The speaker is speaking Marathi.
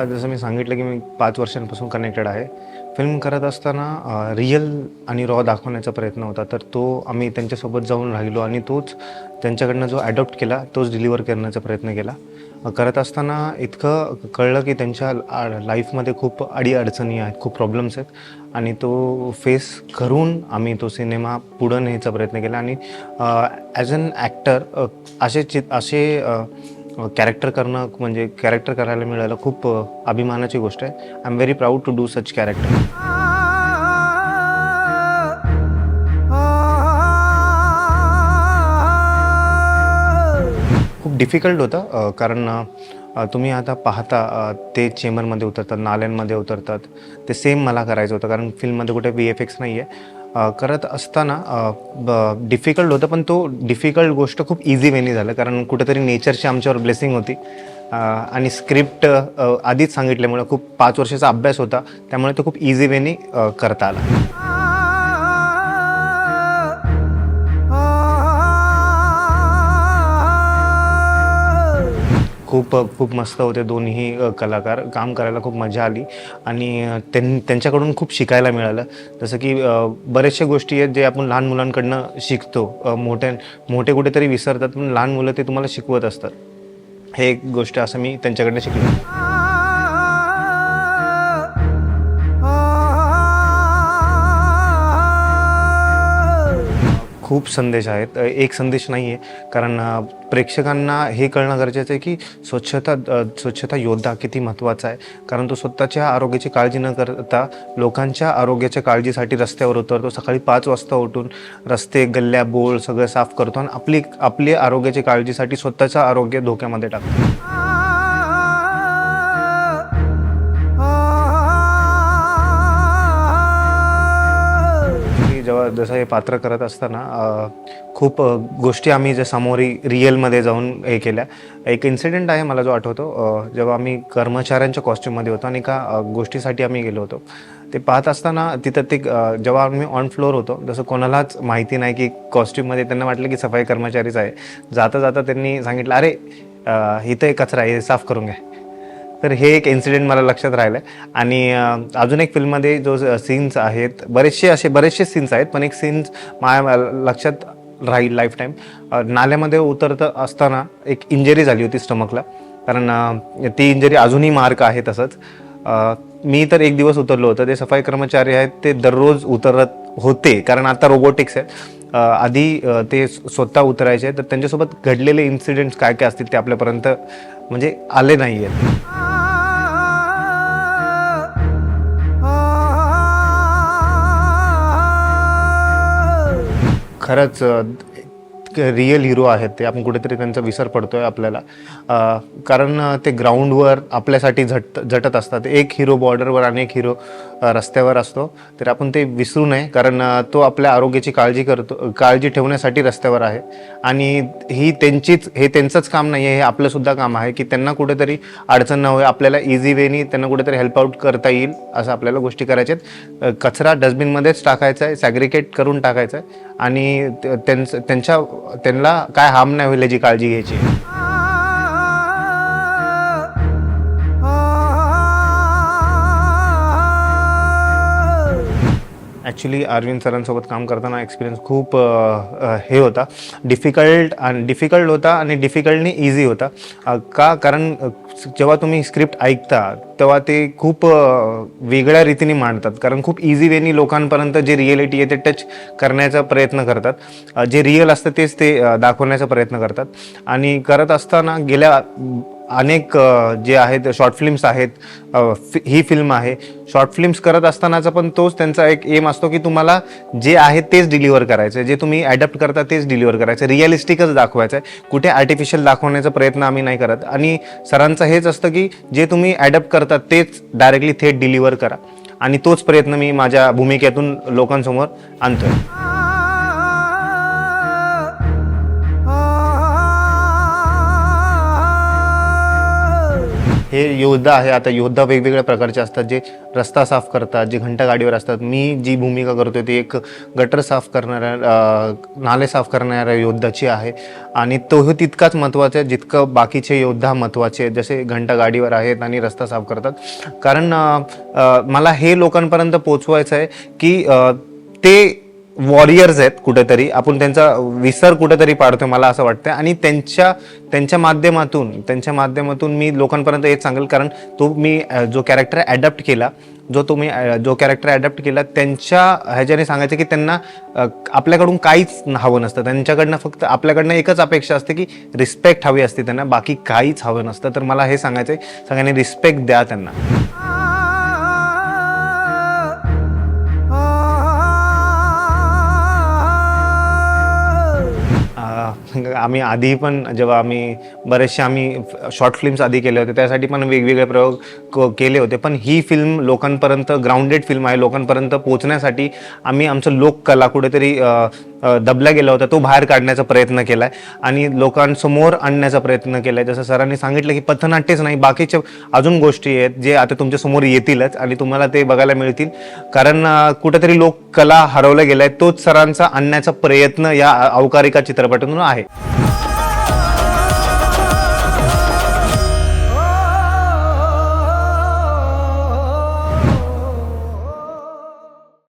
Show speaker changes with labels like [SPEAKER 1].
[SPEAKER 1] जसं मी सांगितलं की मी 5 वर्षांपासून कनेक्टेड आहे. फिल्म करत असताना रिअल आणि रॉ दाखवण्याचा प्रयत्न होता. तर तो आम्ही त्यांच्यासोबत जाऊन राहिलो आणि तोच त्यांच्याकडनं जो ॲडॉप्ट केला तोच डिलिव्हर करण्याचा प्रयत्न केला. करत असताना इतकं कळलं की त्यांच्या लाईफमध्ये खूप अडीअडचणी आहेत, खूप प्रॉब्लेम्स आहेत आणि तो फेस करून आम्ही तो सिनेमा पुढं न्यायचा प्रयत्न केला आणि ॲज अन ॲक्टर असे कॅरेक्टर करणं म्हणजे कॅरेक्टर करायला मिळालं खूप अभिमानाची गोष्ट आहे. I am very proud to do such character. खूप डिफिकल्ट होतं कारण तुम्ही आता पाहता ते चेंबरमध्ये उतरतात, नाल्यांमध्ये उतरतात. ते सेम मला करायचं होतं कारण फिल्ममध्ये कुठे VFX नाही आहे. करत असताना डिफिकल्ट होतं, पण तो डिफिकल्ट गोष्ट खूप इझी वेनी झालं कारण कुठेतरी नेचरची आमच्यावर ब्लेसिंग होती आणि स्क्रिप्ट आधीच सांगितल्यामुळे खूप 5 वर्षाचा अभ्यास होता, त्यामुळे तो खूप इझी वेनी करता आला. खूप मस्त होते दोन्ही कलाकार. काम करायला खूप मजा आली आणि त्यांच्याकडून खूप शिकायला मिळालं. जसं की बऱ्याचशा गोष्टी आहेत जे आपण लहान मुलांकडनं शिकतो. मोठे कुठेतरी विसरतात, पण लहान मुलं ते तुम्हाला शिकवत असतात. हे एक गोष्ट असं मी त्यांच्याकडनं शिकलो. खूप संदेश आहेत. एक संदेश नाही आहे कारण प्रेक्षकांना हे कळणं गरजेचं आहे की स्वच्छता योद्धा किती महत्त्वाचा आहे. कारण तो स्वतःच्या आरोग्याची काळजी न करता लोकांच्या आरोग्याच्या काळजीसाठी रस्त्यावर उतरतो. सकाळी 5 वाजता उठून रस्ते, गल्ल्या, बोळ सगळं साफ करतो आणि आपली आरोग्याची काळजीसाठी स्वतःचं आरोग्य धोक्यामध्ये टाकतो. जेव्हा जसं हे पात्र करत असताना खूप गोष्टी आम्ही जे समोरी रिअलमध्ये जाऊन हे केल्या. एक इन्सिडेंट आहे मला जो आठवतो. जेव्हा आम्ही कर्मचाऱ्यांच्या कॉस्ट्यूममध्ये होतो आणि एका गोष्टीसाठी आम्ही गेलो होतो. ते पाहत असताना तिथं जेव्हा आम्ही ऑन फ्लोअर होतो, जसं कोणालाच माहिती नाही की कॉस्ट्यूममध्ये त्यांना वाटलं की सफाई कर्मचारीच आहे. जाता जाता त्यांनी सांगितलं, अरे इथं एक कचरा आहे, साफ करून घ्या. तर हे एक इन्सिडेंट मला लक्षात राहिलं आहे. आणि अजून एक फिल्ममध्ये जो सीन्स आहेत, बरेचसे सीन्स आहेत, पण एक सीन्स माझ्या लक्षात राहील लाईफ टाईम. नाल्यामध्ये उतरत असताना एक इंजरी झाली होती स्टमकला, कारण ती इंजरी अजूनही मार्क आहे तसंच. मी तर एक दिवस उतरलो होतं. ते सफाई कर्मचारी आहेत ते दररोज उतरत होते कारण आता रोबोटिक्स आहेत. आधी ते स्वतः उतरायचे, तर त्यांच्यासोबत घडलेले इन्सिडेंट्स काय काय असतील ते आपल्यापर्यंत म्हणजे आले नाही आहेत. खरंच रिअल हिरो आहेत ते. आपण कुठेतरी त्यांचा विसर पडतोय आपल्याला कारण ते ग्राउंडवर आपल्यासाठी झटत असतात. एक हिरो बॉर्डरवर आणि एक हिरो रस्त्यावर असतो. तर आपण ते विसरू नये कारण तो आपल्या आरोग्याची काळजी ठेवण्यासाठी रस्त्यावर आहे आणि हे त्यांचंच काम नाही आहे, हे आपलंसुद्धा काम आहे की त्यांना कुठेतरी अडचण न होईल, आपल्याला इझी वेनी त्यांना कुठेतरी हेल्प आउट करता येईल असं आपल्याला गोष्टी करायच्या आहेत. कचरा डस्टबिनमध्येच टाकायचा आहे, सॅग्रिगेट करून टाकायचं आहे आणि त्यांना काय हार्म नाही होईल याची काळजी घ्यायची. ॲक्च्युली अरविंद सरांसोबत काम करताना एक्सपिरियन्स खूप हे होता, डिफिकल्ट होता आणि डिफिकल्टनी इझी होता. कारण जेव्हा तुम्ही स्क्रिप्ट ऐकता तेव्हा ते खूप वेगळ्या रीतीने मांडतात कारण खूप इझी वेनी लोकांपर्यंत जे रिॲलिटी आहे ते टच करण्याचा प्रयत्न करतात. जे रिअल असतं तेच ते दाखवण्याचा प्रयत्न करतात आणि करत असताना गेल्या अनेक जे आहेत शॉर्ट फिल्म्स आहेत, ही फिल्म आहे. शॉर्ट फिल्म्स करत असतानाचा पण तोच त्यांचा एक एम असतो की तुम्हाला जे आहे तेच डिलिव्हर करायचं, जे तुम्ही ॲडॅप्ट करता तेच डिलिव्हर करायचं, रिअलिस्टिकच दाखवायचं आहे. कुठे आर्टिफिशियल दाखवण्याचा प्रयत्न आम्ही नाही करत आणि सरांचं हेच असतं की जे तुम्ही ॲडॅप्ट करता तेच डायरेक्टली थेट डिलिव्हर करा आणि तोच प्रयत्न मी माझ्या भूमिकेतून लोकांसमोर आणतोय. हे योद्धा आहे. आता योद्धा वेगवेगळ्या प्रकारचे असतात, जे रस्ता साफ करतात, जे घंटा गाडीवर असतात. मी जी भूमिका करतोय ती एक गटर साफ करणाऱ्या, नाले साफ करणाऱ्या योद्धाची आहे. आणि तो तितकाच महत्त्वाचा आहे जितकं बाकीचे योद्धा महत्त्वाचे आहेत, जसे घंटा गाडीवर आहेत आणि रस्ता साफ करतात. कारण मला हे लोकांपर्यंत पोचवायचं आहे की ते वॉरियर्स आहेत कुठेतरी, आपण त्यांचा विसर कुठेतरी पाडतोय मला असं वाटतं. आणि त्यांच्या माध्यमातून मी लोकांपर्यंत हेच सांगेल. कारण मी जो कॅरेक्टर ॲडॅप्ट केला त्यांच्या ह्याच्याने सांगायचं की त्यांना आपल्याकडून काहीच हवं नसतं. त्यांच्याकडनं फक्त आपल्याकडनं एकच अपेक्षा असते की रिस्पेक्ट हवी असते त्यांना, बाकी काहीच हवं नसतं. तर मला हे सांगायचं आहे, सगळ्यांनी रिस्पेक्ट द्या त्यांना. आम्ही आधी पण जेव्हा आम्ही शॉर्ट फिल्म्स आधी केले होते, त्यासाठी पण वेगवेगळे प्रयोग केले होते. पण ही फिल्म लोकांपर्यंत ग्राउंडेड फिल्म आहे. लोकांपर्यंत पोहोचण्यासाठी आम्ही आमचं लोककला कुठेतरी दबला गेला होता, तो बाहेर काढण्याचा प्रयत्न केला आहे आणि लोकांसमोर आणण्याचा प्रयत्न केला आहे. जसं सरांनी सांगितलं की पथनाट्यच नाही, बाकीच्या अजून गोष्टी आहेत जे आता तुमच्यासमोर येतीलच आणि तुम्हाला ते बघायला मिळतील. कारण कुठेतरी लोककला हरवलं गेलं आहे, तोच सरांचा आणण्याचा प्रयत्न या अवकारिका चित्रपटातून आहे.